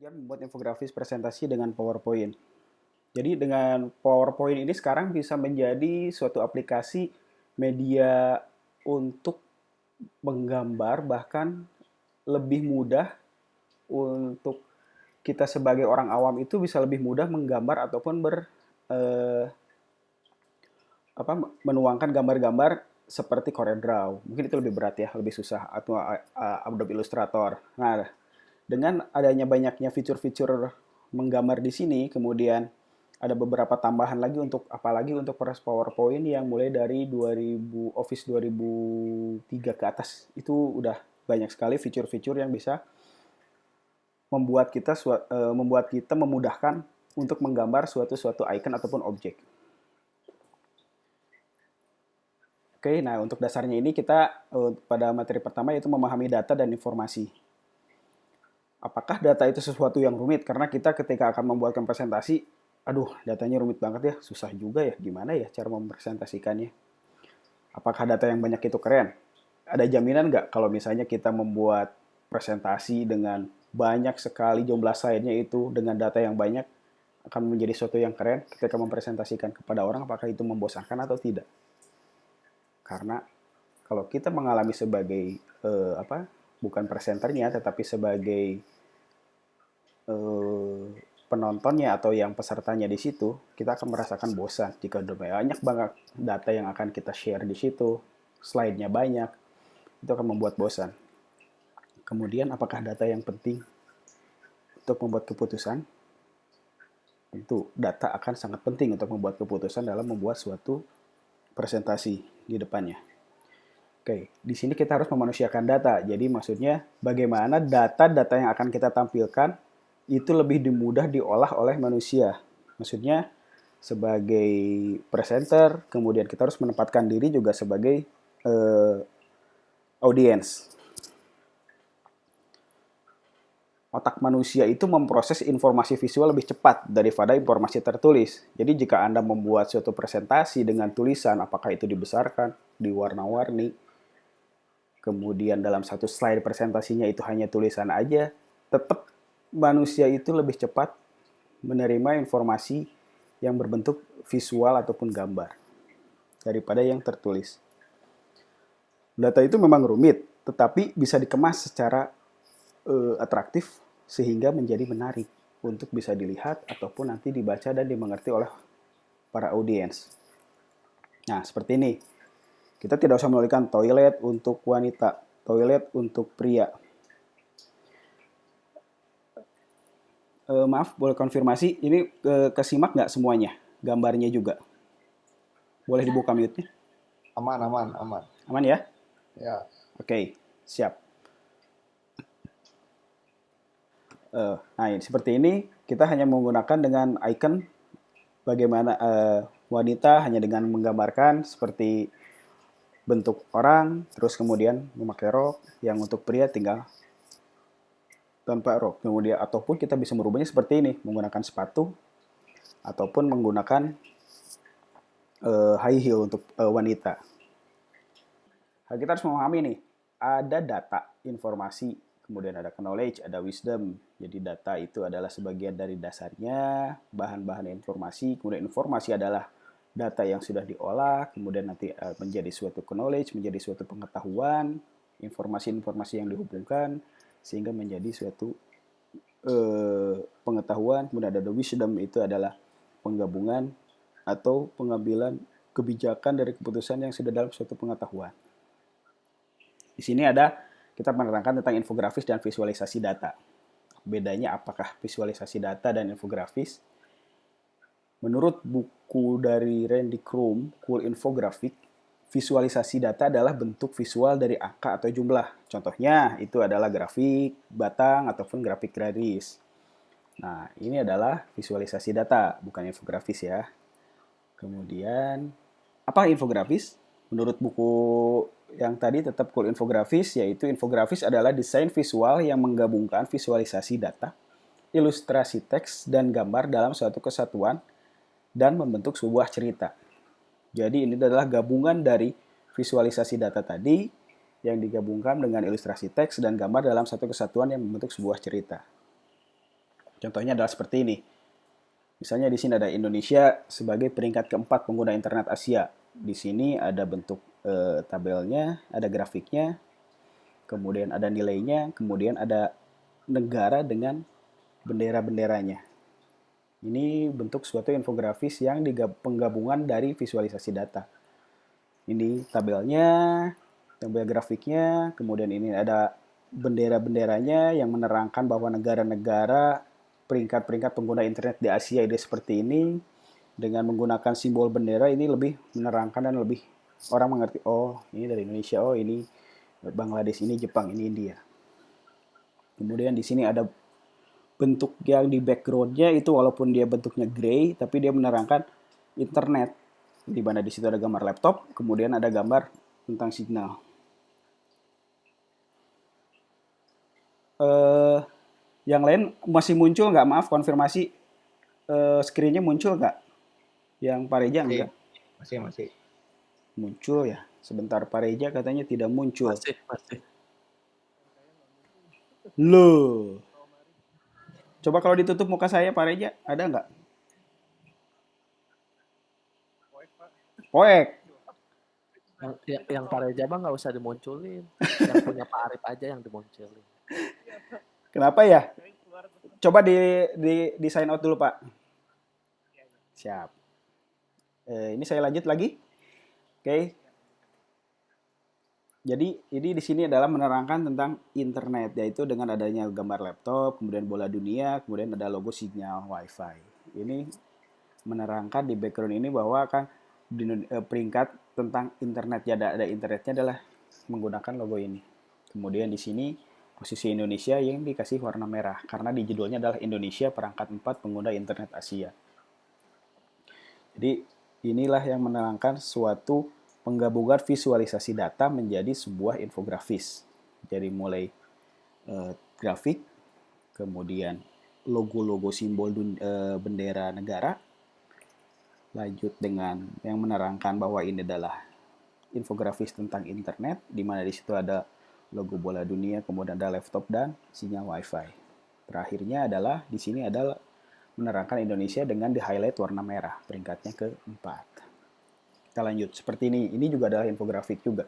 belajar membuat infografis presentasi dengan PowerPoint. Jadi dengan PowerPoint ini sekarang bisa menjadi suatu aplikasi media untuk menggambar, bahkan lebih mudah untuk kita sebagai orang awam itu bisa lebih mudah menggambar ataupun eh, menuangkan gambar-gambar seperti CorelDRAW. Mungkin itu lebih berat ya, lebih susah, atau Adobe Illustrator. Nah, dengan adanya banyaknya fitur-fitur menggambar di sini, kemudian ada beberapa tambahan lagi untuk apalagi untuk PowerPoint yang mulai dari 2000 Office 2003 ke atas. Itu udah banyak sekali fitur-fitur yang bisa membuat kita memudahkan untuk menggambar suatu icon ataupun objek. Oke, nah untuk dasarnya ini kita pada materi pertama yaitu memahami data dan informasi. Apakah data itu sesuatu yang rumit? Karena kita ketika akan membuatkan presentasi, aduh datanya rumit banget ya, susah juga ya, gimana ya cara mempresentasikannya? Apakah data yang banyak itu keren? Ada jaminan nggak kalau misalnya kita membuat presentasi dengan banyak sekali jumlah slide-nya itu dengan data yang banyak akan menjadi sesuatu yang keren ketika mempresentasikan kepada orang, apakah itu membosankan atau tidak? Karena kalau kita mengalami sebagai bukan presenternya tetapi sebagai eh, penontonnya atau yang pesertanya di situ, kita akan merasakan bosan jika udah banyak banget data yang akan kita share di situ, slide-nya banyak, itu akan membuat bosan. Kemudian apakah data yang penting untuk membuat keputusan? Tentu data akan sangat penting untuk membuat keputusan dalam membuat suatu presentasi di depannya. Oke, di sini kita harus memanusiakan data. Jadi maksudnya bagaimana data-data yang akan kita tampilkan itu lebih mudah diolah oleh manusia. Maksudnya sebagai presenter, kemudian kita harus menempatkan diri juga sebagai audiens. Otak manusia itu memproses informasi visual lebih cepat daripada informasi tertulis. Jadi jika Anda membuat suatu presentasi dengan tulisan, apakah itu dibesarkan, diwarna-warni, kemudian dalam satu slide presentasinya itu hanya tulisan aja, tetap manusia itu lebih cepat menerima informasi yang berbentuk visual ataupun gambar daripada yang tertulis. Data itu memang rumit, tetapi bisa dikemas secara atraktif sehingga menjadi menarik untuk bisa dilihat ataupun nanti dibaca dan dimengerti oleh para audiens. Nah, seperti ini. Kita tidak usah menuliskan toilet untuk wanita, toilet untuk pria. Maaf, boleh konfirmasi, ini kesimak nggak semuanya? Gambarnya juga. Boleh dibuka mute-nya? Aman, aman, aman. Aman ya? Ya. Oke, siap. Nah, seperti ini kita hanya menggunakan dengan icon bagaimana wanita hanya dengan menggambarkan seperti bentuk orang, terus kemudian memakai rok, yang untuk pria tinggal tanpa rok. Kemudian ataupun kita bisa merubahnya seperti ini, menggunakan sepatu ataupun menggunakan high heel untuk wanita. Kita harus memahami nih, ada data, informasi, kemudian ada knowledge, ada wisdom. Jadi data itu adalah sebagian dari dasarnya, bahan-bahan informasi, kemudian informasi adalah data yang sudah diolah, kemudian nanti menjadi suatu knowledge, menjadi suatu pengetahuan, informasi-informasi yang dihubungkan, sehingga menjadi suatu pengetahuan. Kemudian ada wisdom, itu adalah penggabungan atau pengambilan kebijakan dari keputusan yang sudah dalam suatu pengetahuan. Di sini ada kita menerangkan tentang infografis dan visualisasi data. Bedanya apakah visualisasi data dan infografis? Menurut buku dari Randy Crum, Cool Infographic, visualisasi data adalah bentuk visual dari angka atau jumlah. Contohnya itu adalah grafik, batang, ataupun grafik garis. Nah, ini adalah visualisasi data, bukan infografis ya. Kemudian, apa infografis? Menurut buku yang tadi tetap Cool Infografis, yaitu infografis adalah desain visual yang menggabungkan visualisasi data, ilustrasi teks, dan gambar dalam suatu kesatuan dan membentuk sebuah cerita. Jadi ini adalah gabungan dari visualisasi data tadi yang digabungkan dengan ilustrasi teks dan gambar dalam satu kesatuan yang membentuk sebuah cerita. Contohnya adalah seperti ini. Misalnya di sini ada Indonesia sebagai peringkat keempat pengguna internet Asia. Di sini ada bentuk tabelnya, ada grafiknya, kemudian ada nilainya, kemudian ada negara dengan bendera-benderanya. Ini bentuk suatu infografis yang penggabungan dari visualisasi data. Ini tabelnya, tabel grafiknya, kemudian ini ada bendera-benderanya yang menerangkan bahwa negara-negara peringkat-peringkat pengguna internet di Asia ini seperti ini. Dengan menggunakan simbol bendera ini lebih menerangkan dan lebih orang mengerti, oh ini dari Indonesia, oh ini Bangladesh, ini Jepang, ini India. Kemudian di sini ada bentuk yang di backgroundnya itu walaupun dia bentuknya gray, tapi dia menerangkan internet. Di mana di situ ada gambar laptop, kemudian ada gambar tentang signal. Yang lain masih muncul nggak? Maaf, konfirmasi screen-nya muncul nggak? Yang Pak Reja enggak? Masih. Muncul ya. Sebentar, Pak Reja katanya tidak muncul. Masih. Loh. Coba kalau ditutup muka saya, Pak Reja, ada nggak? Poek. Yang Pak Reja mah nggak usah dimunculin. Yang punya Pak Arif aja yang dimunculin. Kenapa ya? Coba di sign out dulu, Pak. Siap. Ini saya lanjut lagi. Oke. Jadi ini di sini adalah menerangkan tentang internet, yaitu dengan adanya gambar laptop, kemudian bola dunia, kemudian ada logo sinyal WiFi. Ini menerangkan di background ini bahwa kan peringkat tentang internet, ya ada internetnya adalah menggunakan logo ini. Kemudian di sini posisi Indonesia yang dikasih warna merah karena di judulnya adalah Indonesia perangkat 4 pengguna internet Asia. Jadi inilah yang menerangkan suatu penggabungan visualisasi data menjadi sebuah infografis. Jadi mulai grafik, kemudian logo-logo simbol bendera negara, lanjut dengan yang menerangkan bahwa ini adalah infografis tentang internet, di mana di situ ada logo bola dunia, kemudian ada laptop dan sinyal WiFi. Terakhirnya adalah di sini adalah menerangkan Indonesia dengan di-highlight warna merah, peringkatnya ke-4. Kita lanjut, seperti ini. Ini juga adalah infografik juga.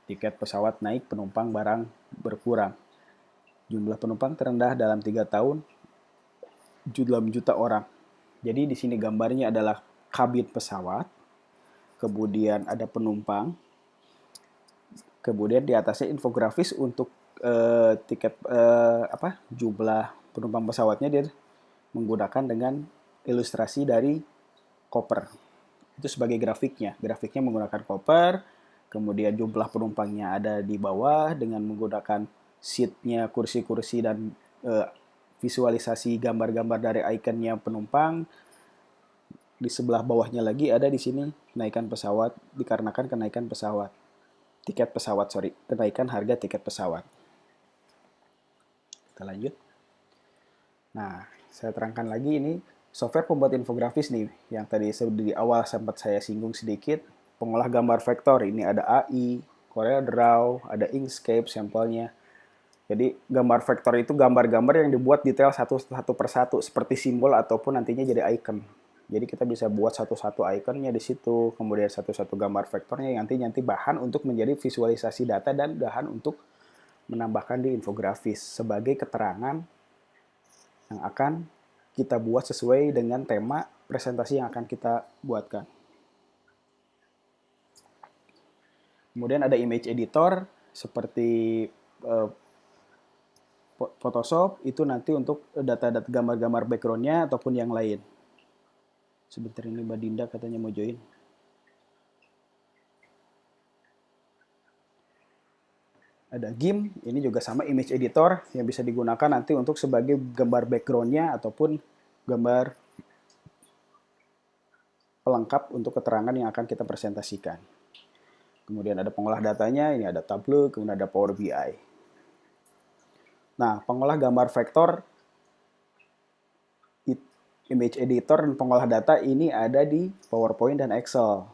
Tiket pesawat naik, penumpang barang berkurang. Jumlah penumpang terendah dalam 3 tahun, dalam juta orang. Jadi di sini gambarnya adalah kabin pesawat, kemudian ada penumpang, kemudian di atasnya infografis untuk tiket jumlah penumpang pesawatnya dia menggunakan dengan ilustrasi dari koper. Itu sebagai grafiknya. Grafiknya menggunakan koper, kemudian jumlah penumpangnya ada di bawah dengan menggunakan seatnya, kursi-kursi dan visualisasi gambar-gambar dari ikonnya penumpang. Di sebelah bawahnya lagi ada di sini kenaikan pesawat dikarenakan kenaikan pesawat. Kenaikan harga tiket pesawat. Kita lanjut. Nah, saya terangkan lagi ini software pembuat infografis nih, yang tadi di awal sempat saya singgung sedikit, pengolah gambar vektor. Ini ada AI, CorelDRAW, ada Inkscape sampelnya. Jadi gambar vektor itu gambar-gambar yang dibuat detail satu persatu, seperti simbol ataupun nantinya jadi icon. Jadi kita bisa buat satu-satu ikonnya di situ, kemudian satu-satu gambar vektornya yang nanti bahan untuk menjadi visualisasi data dan bahan untuk menambahkan di infografis sebagai keterangan yang akan kita buat sesuai dengan tema presentasi yang akan kita buatkan. Kemudian ada image editor seperti Photoshop, itu nanti untuk data-data gambar-gambar background-nya ataupun yang lain. Sebentar, ini Mbak Dinda katanya mau join. Ada GIMP, ini juga sama image editor yang bisa digunakan nanti untuk sebagai gambar background-nya ataupun gambar pelengkap untuk keterangan yang akan kita presentasikan. Kemudian ada pengolah datanya, ini ada Tableau, kemudian ada Power BI. Nah, pengolah gambar vektor, image editor, dan pengolah data ini ada di PowerPoint dan Excel.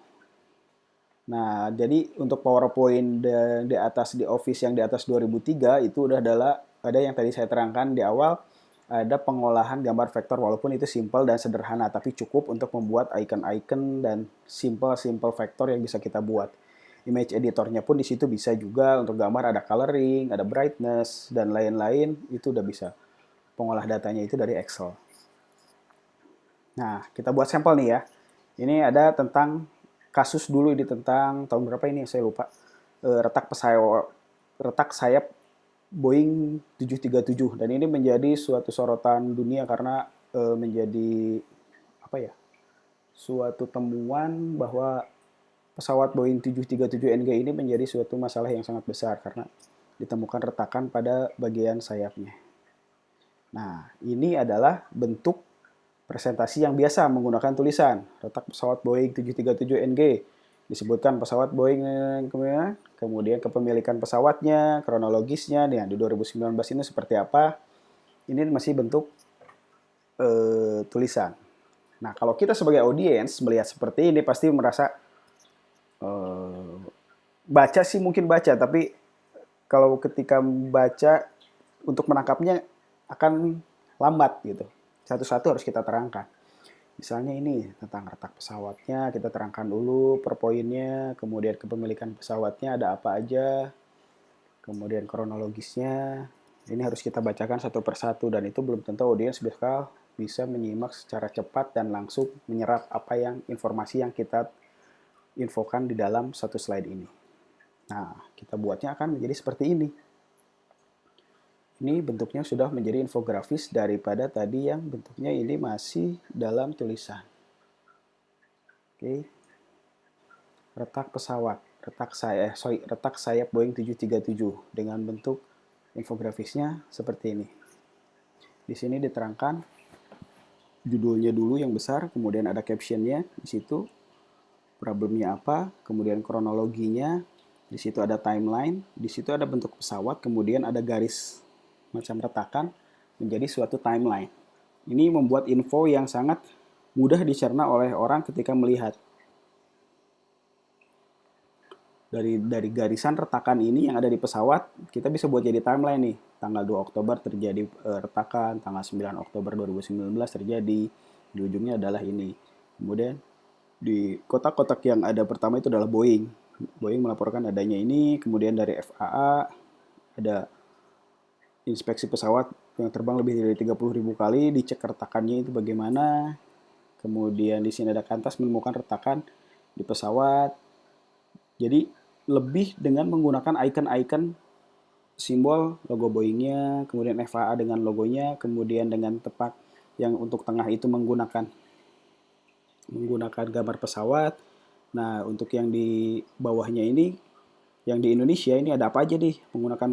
Nah, jadi untuk PowerPoint di Office yang di atas 2003 itu udah ada yang tadi saya terangkan di awal, ada pengolahan gambar vektor walaupun itu simple dan sederhana tapi cukup untuk membuat icon-icon dan simple vektor yang bisa kita buat. Image editornya pun di situ bisa juga untuk gambar ada coloring, ada brightness dan lain-lain itu udah bisa. Pengolah datanya itu dari Excel. Nah, kita buat sampel nih ya. Ini ada tentang kasus dulu ini tentang tahun berapa ini saya lupa. Retak sayap Boeing 737 dan ini menjadi suatu sorotan dunia karena menjadi apa ya? Suatu temuan bahwa pesawat Boeing 737NG ini menjadi suatu masalah yang sangat besar karena ditemukan retakan pada bagian sayapnya. Nah, ini adalah bentuk presentasi yang biasa menggunakan tulisan retak pesawat Boeing 737NG. Disebutkan pesawat Boeing, kemudian kepemilikan pesawatnya, kronologisnya, di 2019 ini seperti apa. Ini masih bentuk tulisan. Nah, kalau kita sebagai audiens melihat seperti ini pasti merasa baca sih mungkin baca, tapi kalau ketika baca untuk menangkapnya akan lambat gitu. Satu-satu harus kita terangkan. Misalnya ini tentang retak pesawatnya, kita terangkan dulu per poinnya, kemudian kepemilikan pesawatnya ada apa aja, kemudian kronologisnya. Ini harus kita bacakan satu persatu dan itu belum tentu audiens bisa menyimak secara cepat dan langsung menyerap apa yang informasi yang kita infokan di dalam satu slide ini. Nah, kita buatnya akan menjadi seperti ini. Ini bentuknya sudah menjadi infografis daripada tadi yang bentuknya ini masih dalam tulisan. Oke. Retak pesawat, retak sayap Boeing 737 dengan bentuk infografisnya seperti ini. Di sini diterangkan judulnya dulu yang besar, kemudian ada captionnya di situ, problemnya apa, kemudian kronologinya, di situ ada timeline, di situ ada bentuk pesawat, kemudian ada garis macam retakan menjadi suatu timeline. Ini membuat info yang sangat mudah dicerna oleh orang ketika melihat. Dari garisan retakan ini yang ada di pesawat, kita bisa buat jadi timeline nih. Tanggal 2 Oktober terjadi retakan, tanggal 9 Oktober 2019 terjadi, di ujungnya adalah ini. Kemudian di kotak-kotak yang ada pertama itu adalah Boeing. Boeing melaporkan adanya ini, kemudian dari FAA ada inspeksi pesawat yang terbang lebih dari 30.000 kali, dicek retakannya itu bagaimana. Kemudian di sini ada Kantas menemukan retakan di pesawat. Jadi lebih dengan menggunakan icon-icon simbol logo Boeing-nya, kemudian FAA dengan logonya, kemudian dengan tepat yang untuk tengah itu menggunakan gambar pesawat. Nah, untuk yang di bawahnya ini, yang di Indonesia ini ada apa aja nih menggunakan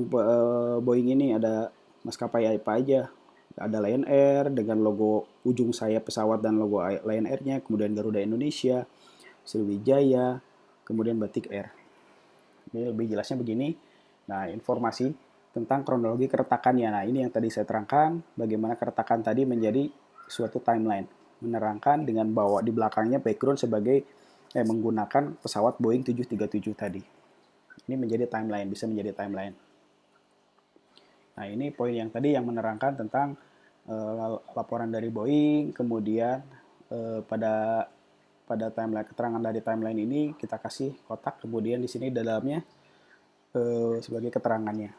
Boeing ini, ada maskapai apa aja. Ada Lion Air dengan logo ujung sayap pesawat dan logo Lion Air-nya, kemudian Garuda Indonesia, Sriwijaya, kemudian Batik Air. Ini lebih jelasnya begini. Nah, informasi tentang kronologi keretakannya. Nah, ini yang tadi saya terangkan, bagaimana keretakan tadi menjadi suatu timeline. Menerangkan dengan bawa di belakangnya background sebagai menggunakan pesawat Boeing 737 tadi. Ini menjadi timeline, bisa menjadi timeline. Nah, ini poin yang tadi yang menerangkan tentang laporan dari Boeing, kemudian pada timeline, keterangan dari timeline ini kita kasih kotak, kemudian di sini dalamnya sebagai keterangannya.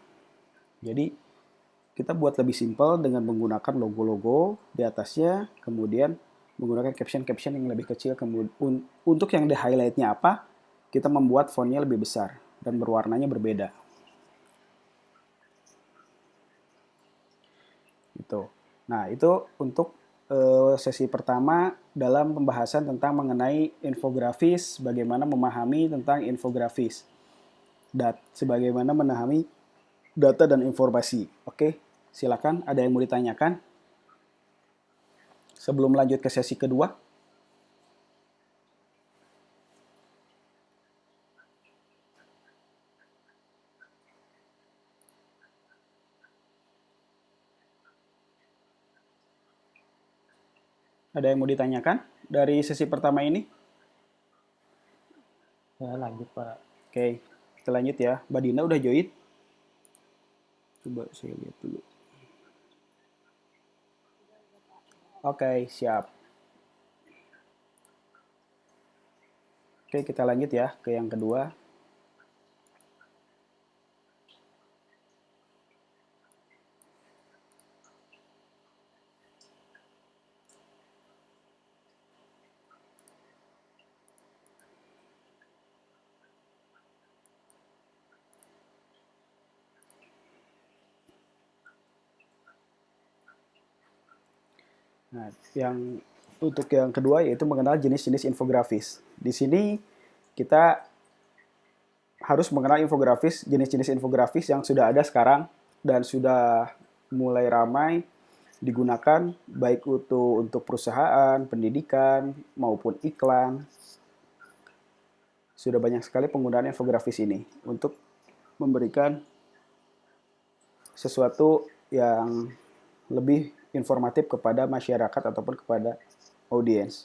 Jadi kita buat lebih simpel dengan menggunakan logo-logo di atasnya, kemudian menggunakan caption-caption yang lebih kecil. Untuk yang di highlight-nya apa, kita membuat fontnya lebih besar dan berwarnanya berbeda. Gitu. Nah, itu untuk sesi pertama dalam pembahasan tentang mengenai infografis, bagaimana memahami tentang infografis, sebagaimana memahami data dan informasi. Oke, silakan. Ada yang mau ditanyakan? Sebelum lanjut ke sesi kedua. Ada yang mau ditanyakan dari sesi pertama ini? Ya, lanjut, Pak. Oke, kita lanjut ya. Mbak Dina udah join? Coba saya lihat dulu. Oke, siap. Oke, kita lanjut ya ke yang kedua. Nah, untuk yang kedua yaitu mengenal jenis-jenis infografis. Di sini kita harus mengenal jenis-jenis infografis yang sudah ada sekarang dan sudah mulai ramai digunakan baik untuk perusahaan, pendidikan, maupun iklan. Sudah banyak sekali penggunaan infografis ini untuk memberikan sesuatu yang lebih informatif kepada masyarakat ataupun kepada audiens.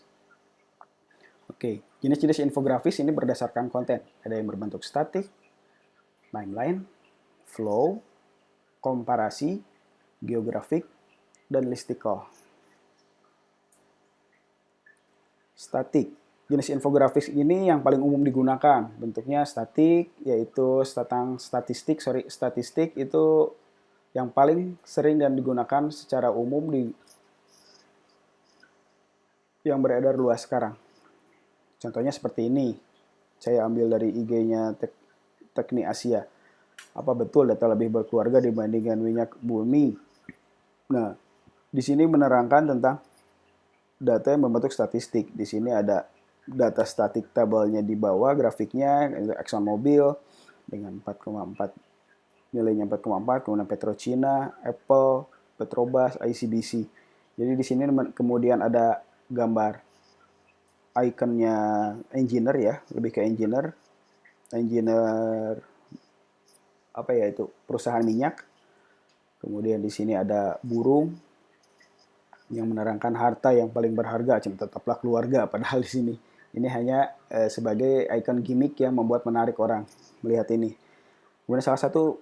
Oke, jenis-jenis infografis ini berdasarkan konten. Ada yang berbentuk statik, timeline, flow, komparasi, geografik, dan listicle. Statik. Jenis infografis ini yang paling umum digunakan. Bentuknya statik, yaitu statistik itu yang paling sering dan digunakan secara umum yang beredar luas sekarang. Contohnya seperti ini. Saya ambil dari IG-nya Teknik Asia. Apa betul data lebih berkeluarga dibandingkan minyak bumi? Nah, di sini menerangkan tentang data yang membentuk statistik. Di sini ada data statik tabelnya di bawah, grafiknya ExxonMobil dengan 4,4 nilainya 4,4, kemudian PetroChina, Apple, Petrobras, ICBC. Jadi di sini kemudian ada gambar ikonnya engineer ya, lebih ke engineer apa ya itu perusahaan minyak. Kemudian di sini ada burung yang menerangkan harta yang paling berharga, tetaplah keluarga. Padahal di sini ini hanya sebagai ikon gimmick yang membuat menarik orang melihat ini. Kemudian salah satu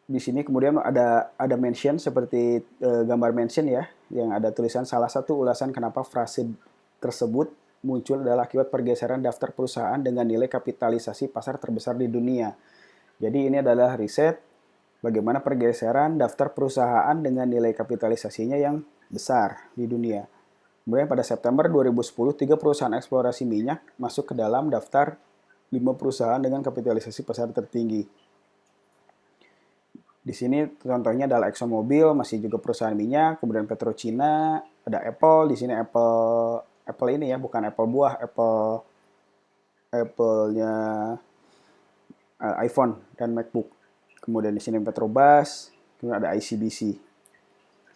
di sini kemudian ada mention seperti gambar mention ya, yang ada tulisan salah satu ulasan kenapa frase tersebut muncul adalah akibat pergeseran daftar perusahaan dengan nilai kapitalisasi pasar terbesar di dunia. Jadi ini adalah riset bagaimana pergeseran daftar perusahaan dengan nilai kapitalisasinya yang besar di dunia. Kemudian pada September 2010, 3 perusahaan eksplorasi minyak masuk ke dalam daftar 5 perusahaan dengan kapitalisasi pasar tertinggi. Di sini contohnya adalah ExxonMobil, masih juga perusahaan minyak, kemudian PetroChina, ada Apple, di sini Apple ini ya, bukan Apple buah, Apple-nya iPhone dan MacBook. Kemudian di sini Petrobras, kemudian ada ICBC.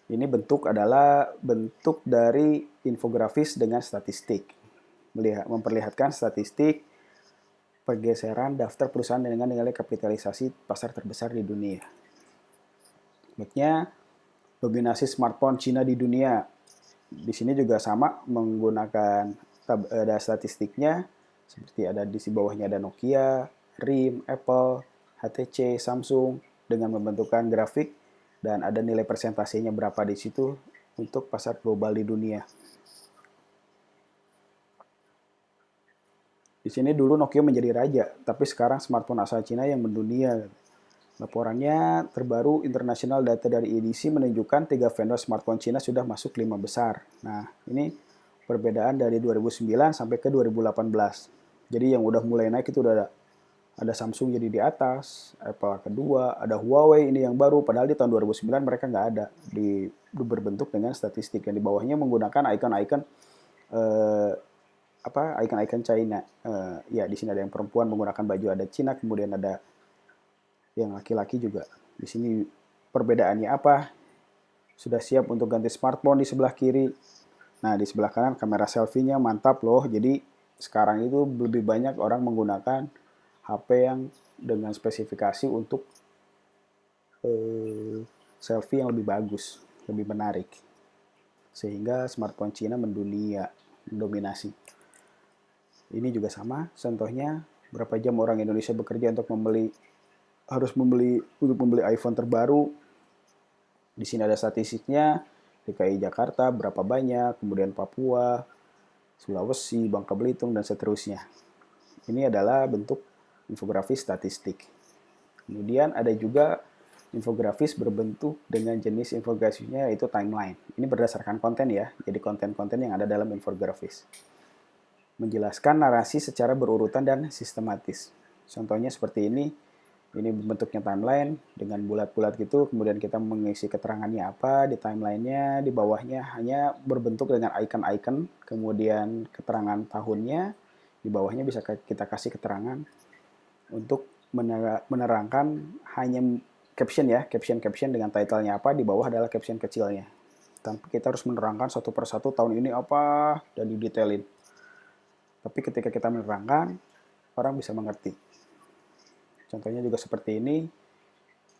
Ini adalah bentuk dari infografis dengan statistik. Memperlihatkan statistik pergeseran daftar perusahaan dengan nilai kapitalisasi pasar terbesar di dunia. Berikutnya, dominasi smartphone Cina di dunia. Di sini juga sama menggunakan ada statistiknya, seperti ada di bawahnya ada Nokia, RIM, Apple, HTC, Samsung, dengan membentukkan grafik dan ada nilai persentasenya berapa di situ untuk pasar global di dunia. Di sini dulu Nokia menjadi raja, tapi sekarang smartphone asal Cina yang mendunia. Laporannya terbaru internasional data dari EDC menunjukkan 3 vendor smartphone Cina sudah masuk 5 besar. Nah, ini perbedaan dari 2009 sampai ke 2018. Jadi yang udah mulai naik itu udah ada Samsung jadi di atas, Apple kedua, ada Huawei ini yang baru, padahal di tahun 2009 mereka nggak ada, berbentuk dengan statistik yang di bawahnya menggunakan icon-icon icon-icon China. Ya di sini ada yang perempuan menggunakan baju ada Cina, kemudian ada yang laki-laki juga. Di sini perbedaannya apa? Sudah siap untuk ganti smartphone di sebelah kiri. Nah, di sebelah kanan kamera selfie-nya mantap loh. Jadi sekarang itu lebih banyak orang menggunakan HP yang dengan spesifikasi untuk selfie yang lebih bagus, lebih menarik. Sehingga smartphone Cina mendominasi. Ini juga sama, contohnya berapa jam orang Indonesia bekerja untuk membeli iPhone terbaru. Di sini ada statistiknya, DKI Jakarta berapa banyak, kemudian Papua, Sulawesi, Bangka Belitung, dan seterusnya. Ini adalah bentuk infografis statistik. Kemudian ada juga infografis berbentuk dengan jenis infografisnya yaitu timeline. Ini berdasarkan konten ya, jadi konten-konten yang ada dalam infografis. Menjelaskan narasi secara berurutan dan sistematis. Contohnya seperti ini bentuknya timeline dengan bulat-bulat gitu, kemudian kita mengisi keterangannya apa di timelinenya, di bawahnya hanya berbentuk dengan icon-icon, kemudian keterangan tahunnya, di bawahnya bisa kita kasih keterangan untuk menerangkan hanya caption ya, caption dengan title-nya apa, di bawah adalah caption kecilnya. Tanpa kita harus menerangkan satu persatu tahun ini apa dan didetailin. Tapi ketika kita menerangkan, orang bisa mengerti. Contohnya juga seperti ini,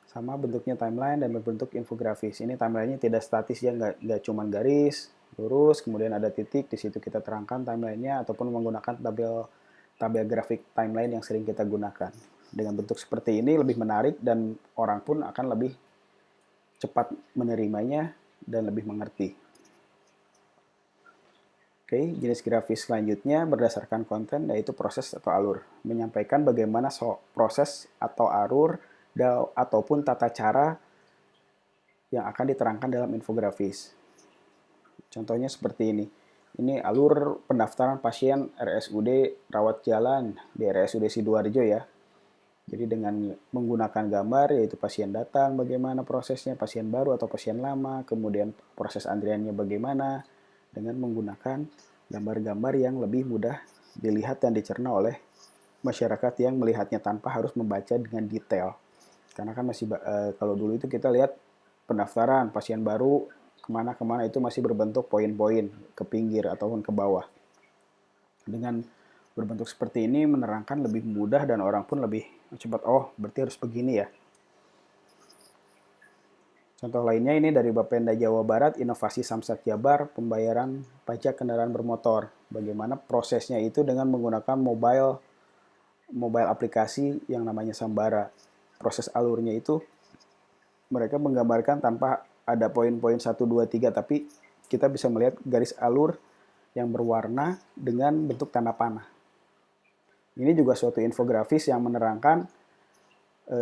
sama bentuknya timeline dan berbentuk infografis. Ini timelinenya tidak statis ya, nggak cuma garis, lurus, kemudian ada titik, di situ kita terangkan timelinenya, ataupun menggunakan tabel grafik timeline yang sering kita gunakan. Dengan bentuk seperti ini lebih menarik dan orang pun akan lebih cepat menerimanya dan lebih mengerti. Oke, jenis grafis selanjutnya berdasarkan konten yaitu proses atau alur. Menyampaikan bagaimana proses atau alur ataupun tata cara yang akan diterangkan dalam infografis. Contohnya seperti ini. Ini alur pendaftaran pasien RSUD rawat jalan di RSUD Sidoarjo ya. Jadi dengan menggunakan gambar yaitu pasien datang, bagaimana prosesnya, pasien baru atau pasien lama, kemudian proses antriannya bagaimana, dengan menggunakan gambar-gambar yang lebih mudah dilihat dan dicerna oleh masyarakat yang melihatnya tanpa harus membaca dengan detail. Karena kan masih kalau dulu itu kita lihat pendaftaran pasien baru kemana-kemana itu masih berbentuk poin-poin ke pinggir ataupun ke bawah. Dengan berbentuk seperti ini menerangkan lebih mudah dan orang pun lebih cepat, oh berarti harus begini ya. Contoh lainnya ini dari Bapenda Jawa Barat, Inovasi Samsat Jabar, pembayaran pajak kendaraan bermotor. Bagaimana prosesnya itu dengan menggunakan mobile aplikasi yang namanya Sambara. Proses alurnya itu mereka menggambarkan tanpa ada poin-poin 1, 2, 3, tapi kita bisa melihat garis alur yang berwarna dengan bentuk tanda panah. Ini juga suatu infografis yang menerangkan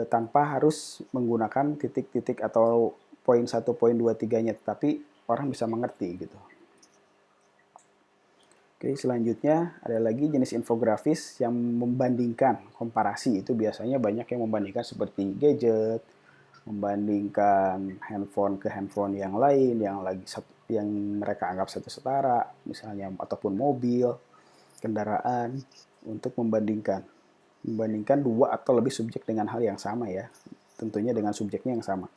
tanpa harus menggunakan titik-titik atau poin 1, poin 2, 3-nya, tapi orang bisa mengerti gitu. Oke, selanjutnya ada lagi jenis infografis yang membandingkan, komparasi. Itu biasanya banyak yang membandingkan seperti gadget, membandingkan handphone ke handphone yang lain, yang mereka anggap satu setara, misalnya ataupun mobil, kendaraan, untuk membandingkan dua atau lebih subjek dengan hal yang sama ya, tentunya dengan subjeknya yang sama.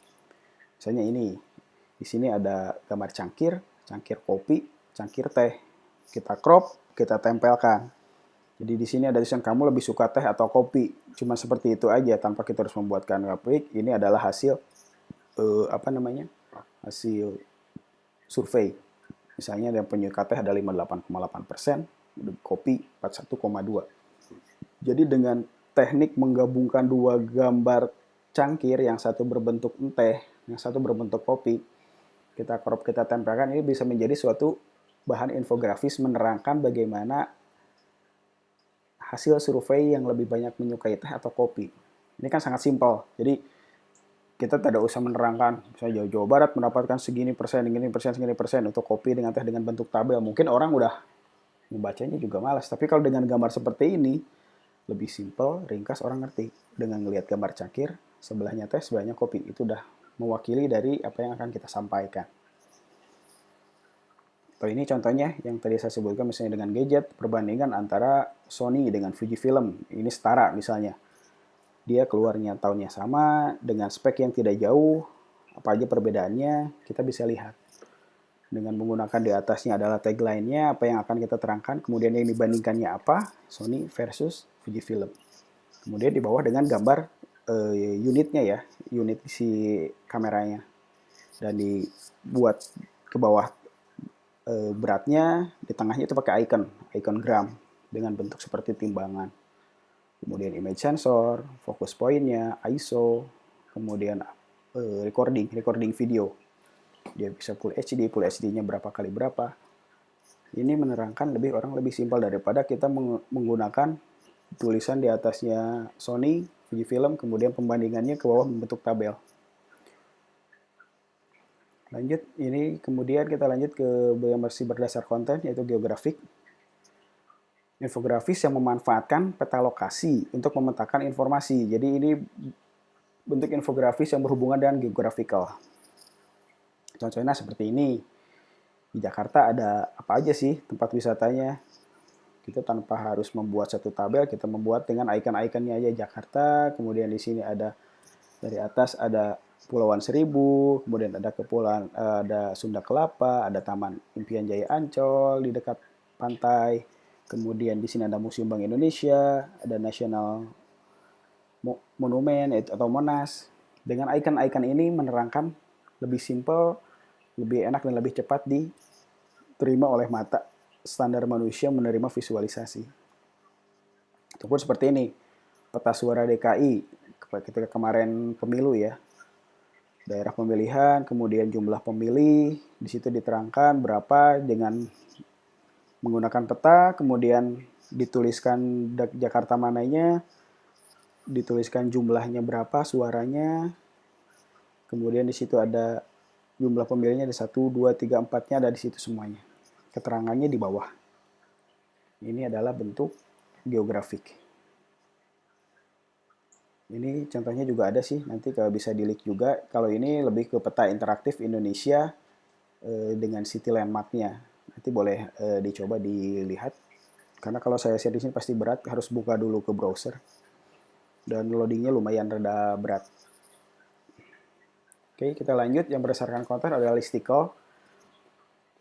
Misalnya ini, di sini ada gambar cangkir kopi, cangkir teh. Kita crop, kita tempelkan. Jadi di sini ada tulisan kamu lebih suka teh atau kopi. Cuma seperti itu aja tanpa kita harus membuatkan grafik. Ini adalah hasil hasil survei. Misalnya yang penyuka teh ada 58,8%, kopi 41,2%. Jadi dengan teknik menggabungkan dua gambar cangkir, yang satu berbentuk teh, yang satu berbentuk kopi, kita crop, kita tempelkan, ini bisa menjadi suatu bahan infografis menerangkan bagaimana hasil survei yang lebih banyak menyukai teh atau kopi. Ini kan sangat simpel. Jadi kita tidak usah menerangkan, misalnya Jawa Barat mendapatkan segini persen untuk kopi dengan teh dengan bentuk tabel. Mungkin orang udah membacanya juga malas. Tapi kalau dengan gambar seperti ini, lebih simpel, ringkas, orang ngerti. Dengan melihat gambar cangkir, sebelahnya teh, sebelahnya kopi. Itu udah mewakili dari apa yang akan kita sampaikan. Atau ini contohnya yang tadi saya sebutkan, misalnya dengan gadget, perbandingan antara Sony dengan Fujifilm. Ini setara misalnya. Dia keluarnya tahunnya sama, dengan spek yang tidak jauh, apa aja perbedaannya, kita bisa lihat. Dengan menggunakan di atasnya adalah tagline-nya, apa yang akan kita terangkan, kemudian yang dibandingkannya apa, Sony versus Fujifilm. Kemudian di bawah dengan gambar unitnya ya, unit si kameranya. Dan dibuat ke bawah beratnya, di tengahnya itu pakai icon gram, dengan bentuk seperti timbangan. Kemudian image sensor, fokus pointnya, ISO, kemudian recording video. Dia bisa Full HD, Full HD-nya berapa kali berapa. Ini menerangkan orang lebih simpel daripada kita menggunakan tulisan di atasnya Sony, Fujifilm, kemudian pembandingannya ke bawah membentuk tabel. Lanjut, ini kemudian kita lanjut ke yang masih berdasar konten, yaitu geografik. Infografis yang memanfaatkan peta lokasi untuk memetakan informasi. Jadi ini bentuk infografis yang berhubungan dengan geographical. Contohnya seperti ini. Di Jakarta ada apa aja sih tempat wisatanya? Kita tanpa harus membuat satu tabel, kita membuat dengan icon-iconnya aja Jakarta. Kemudian di sini ada dari atas ada Pulauan Seribu, kemudian ada kepulauan ada Sunda Kelapa, ada Taman Impian Jaya Ancol di dekat pantai. Kemudian di sini ada Museum Bank Indonesia, ada National Monument atau Monas. Dengan icon-icon ini menerangkan lebih simple, lebih enak dan lebih cepat diterima oleh mata standar manusia menerima visualisasi. Ataupun seperti ini, peta suara DKI ketika kemarin pemilu ya. Daerah pemilihan, kemudian jumlah pemilih, di situ diterangkan berapa dengan menggunakan peta, kemudian dituliskan Jakarta mananya, dituliskan jumlahnya berapa, suaranya, kemudian di situ ada jumlah pemilihnya, ada 1, 2, 3, 4-nya ada di situ semuanya. Keterangannya di bawah. Ini adalah bentuk geografik. Ini contohnya juga ada sih, nanti kalau bisa di-link juga. Kalau ini lebih ke peta interaktif Indonesia dengan city landmark-nya. Nanti boleh dicoba dilihat. Karena kalau saya share di sini pasti berat, harus buka dulu ke browser. Dan loadingnya lumayan rada berat. Oke, kita lanjut. Yang berdasarkan konten adalah listicle,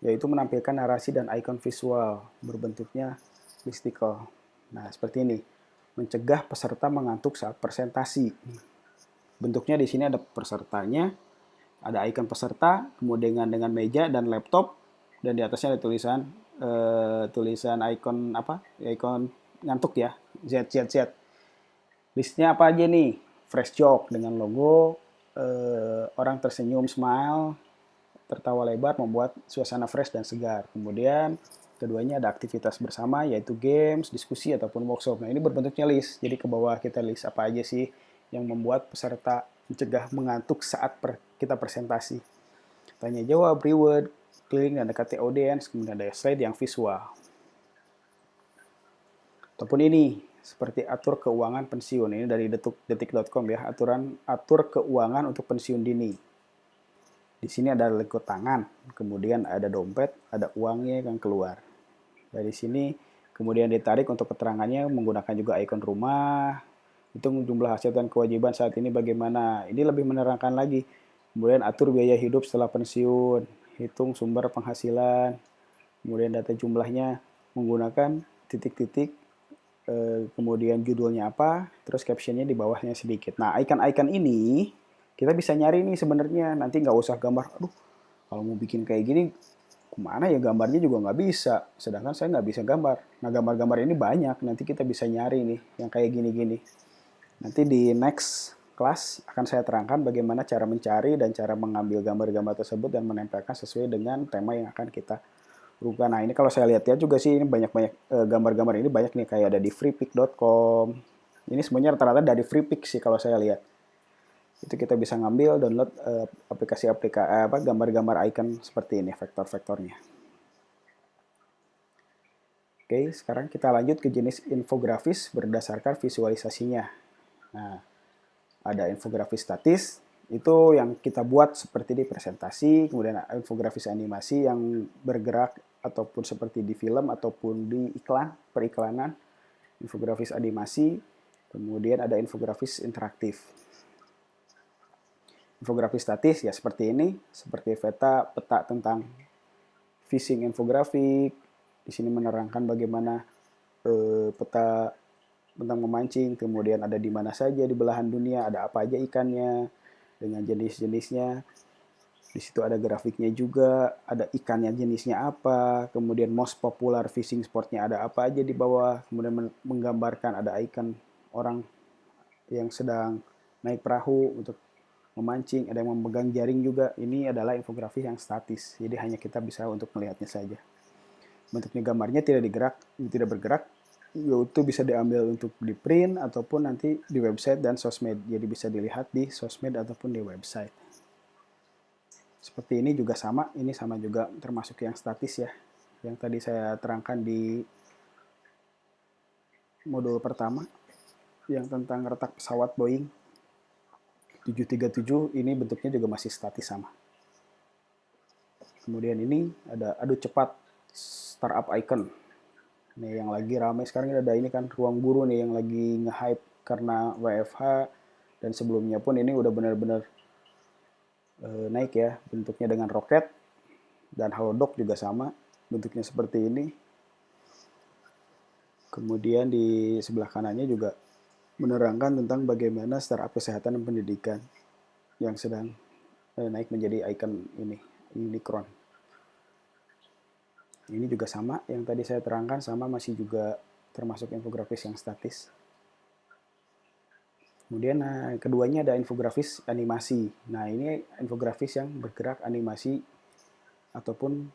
yaitu menampilkan narasi dan icon visual berbentuknya listicle. Nah, seperti ini. Mencegah peserta mengantuk saat presentasi. Bentuknya di sini ada pesertanya, ada icon peserta, kemudian dengan meja dan laptop, dan di atasnya ada tulisan icon apa? Icon ngantuk ya, Z. Listnya apa aja nih? Fresh joke dengan logo, orang tersenyum, smile, tertawa lebar, membuat suasana fresh dan segar. Kemudian keduanya ada aktivitas bersama, yaitu games, diskusi, ataupun workshop. Nah, ini berbentuknya list. Jadi ke bawah kita list apa aja sih yang membuat peserta mencegah mengantuk saat kita presentasi. Tanya jawab, reward, keliling dan dekati audiens, kemudian ada slide yang visual. Ataupun ini, seperti atur keuangan pensiun. Ini dari detik.com ya, atur keuangan untuk pensiun dini. Di sini ada lengkut tangan, kemudian ada dompet, ada uangnya yang keluar. Dari sini kemudian ditarik untuk keterangannya menggunakan juga ikon rumah. Hitung jumlah aset dan kewajiban saat ini bagaimana. Ini lebih menerangkan lagi. Kemudian atur biaya hidup setelah pensiun. Hitung sumber penghasilan. Kemudian data jumlahnya menggunakan titik-titik. Kemudian judulnya apa. Terus captionnya di bawahnya sedikit. Nah, icon-icon ini kita bisa nyari nih sebenarnya. Nanti nggak usah gambar. Aduh, kalau mau bikin kayak gini, kemana ya gambarnya juga nggak bisa. Sedangkan saya nggak bisa gambar. Nah, gambar-gambar ini banyak. Nanti kita bisa nyari nih yang kayak gini-gini. Nanti di next class akan saya terangkan bagaimana cara mencari dan cara mengambil gambar-gambar tersebut dan menempelkan sesuai dengan tema yang akan kita rupa. Nah, ini kalau saya lihat ya juga sih ini banyak-banyak gambar-gambar ini banyak nih kayak ada di freepik.com. Ini semuanya rata-rata dari freepik sih kalau saya lihat. Itu kita bisa ngambil download aplikasi-aplikasi gambar-gambar icon seperti ini vektor-vektornya. Oke, sekarang kita lanjut ke jenis infografis berdasarkan visualisasinya. Nah, ada infografis statis, itu yang kita buat seperti di presentasi, kemudian infografis animasi yang bergerak ataupun seperti di film ataupun di iklan, periklanan, infografis animasi, kemudian ada infografis interaktif. Infografis statis ya seperti ini, seperti peta tentang fishing infografik. Di sini menerangkan bagaimana peta tentang memancing, kemudian ada di mana saja di belahan dunia, ada apa aja ikannya dengan jenis-jenisnya. Di situ ada grafiknya juga, ada ikannya jenisnya apa, kemudian most popular fishing sportnya ada apa aja di bawah, kemudian menggambarkan ada ikon orang yang sedang naik perahu untuk memancing, ada yang memegang jaring juga. Ini adalah infografis yang statis, jadi hanya kita bisa untuk melihatnya saja. Bentuknya gambarnya tidak bergerak, yaitu bisa diambil untuk di print ataupun nanti di website dan sosmed. Jadi bisa dilihat di sosmed ataupun di website. Seperti ini juga sama, ini sama juga termasuk yang statis ya. Yang tadi saya terangkan di modul pertama yang tentang retak pesawat Boeing 737, ini bentuknya juga masih statis sama. Kemudian ini ada adu cepat startup icon. Nih yang lagi ramai sekarang ada ini kan ruang guru nih yang lagi nge-hype karena WFH, dan sebelumnya pun ini udah benar-benar naik ya, bentuknya dengan roket, dan halodoc juga sama, bentuknya seperti ini. Kemudian di sebelah kanannya juga menerangkan tentang bagaimana startup kesehatan dan pendidikan yang sedang naik menjadi icon ini, Unicron. Ini juga sama, yang tadi saya terangkan sama, masih juga termasuk infografis yang statis. Kemudian keduanya ada infografis animasi. Nah ini infografis yang bergerak animasi ataupun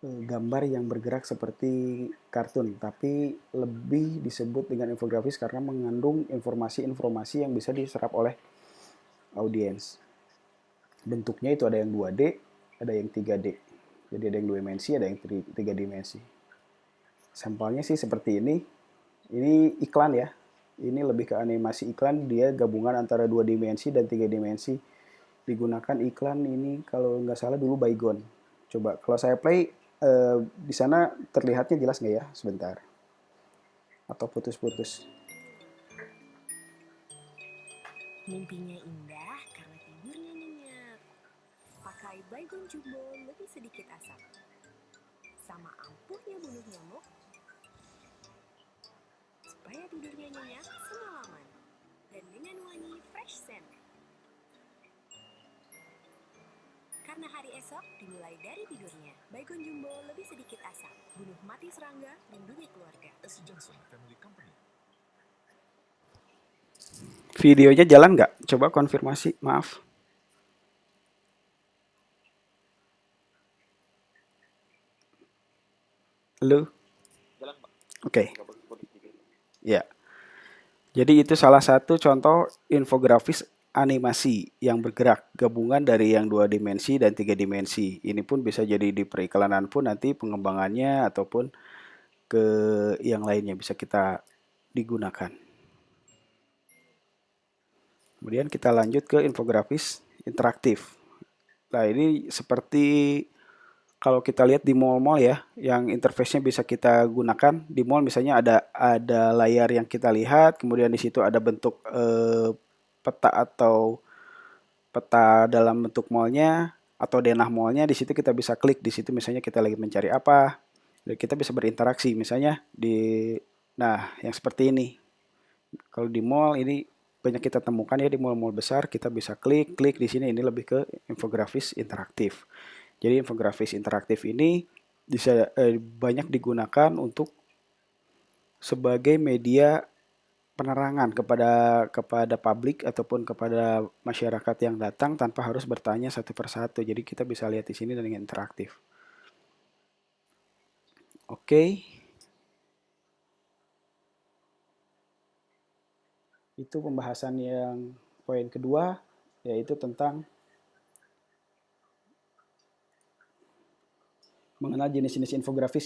gambar yang bergerak seperti kartun, tapi lebih disebut dengan infografis karena mengandung informasi-informasi yang bisa diserap oleh audiens. Bentuknya itu ada yang 2D, ada yang 3D. Jadi ada yang 2 dimensi, ada yang 3 dimensi. Sampelnya sih seperti ini. Ini iklan ya. Ini lebih ke animasi iklan, dia gabungan antara 2 dimensi dan 3 dimensi. Digunakan iklan ini kalau nggak salah dulu Baygon. Coba kalau saya play di sana terlihatnya jelas nggak ya? Sebentar. Atau putus-putus. Mimpinya indah karena tidurnya nyenyak. Pakai Baygon Jumbo lebih sedikit asap. Sama ampuhnya bunuh nyamuk. Supaya tidurnya nyenyak semalaman. Dan dengan wangi fresh scent. Karena hari esok dimulai dari tidurnya. Baygon Jumbo lebih sedikit asap. Bunuh mati serangga, lindungi keluarga. S. Johnson Family Company. Videonya jalan nggak? Coba konfirmasi, maaf. Halo? Jalan, Pak. Oke. Ya. Jadi itu salah satu contoh infografis animasi yang bergerak, gabungan dari yang 2 dimensi dan 3 dimensi. Ini pun bisa jadi di periklanan pun nanti pengembangannya ataupun ke yang lainnya bisa kita digunakan. Kemudian kita lanjut ke infografis interaktif. Nah ini seperti kalau kita lihat di mall-mall ya, yang interface-nya bisa kita gunakan di mall, misalnya ada layar yang kita lihat, kemudian di situ ada bentuk peta atau peta dalam bentuk mallnya atau denah mallnya. Di situ kita bisa klik di situ, misalnya kita lagi mencari apa, dan kita bisa berinteraksi misalnya nah yang seperti ini. Kalau di mall ini banyak kita temukan ya, di mall-mall besar kita bisa klik di sini. Ini lebih ke infografis interaktif. Jadi infografis interaktif ini bisa banyak digunakan untuk sebagai media penerangan kepada publik ataupun kepada masyarakat yang datang tanpa harus bertanya satu persatu. Jadi kita bisa lihat di sini dengan interaktif. Oke. Itu pembahasan yang poin kedua, yaitu tentang mengenal jenis-jenis infografis ya.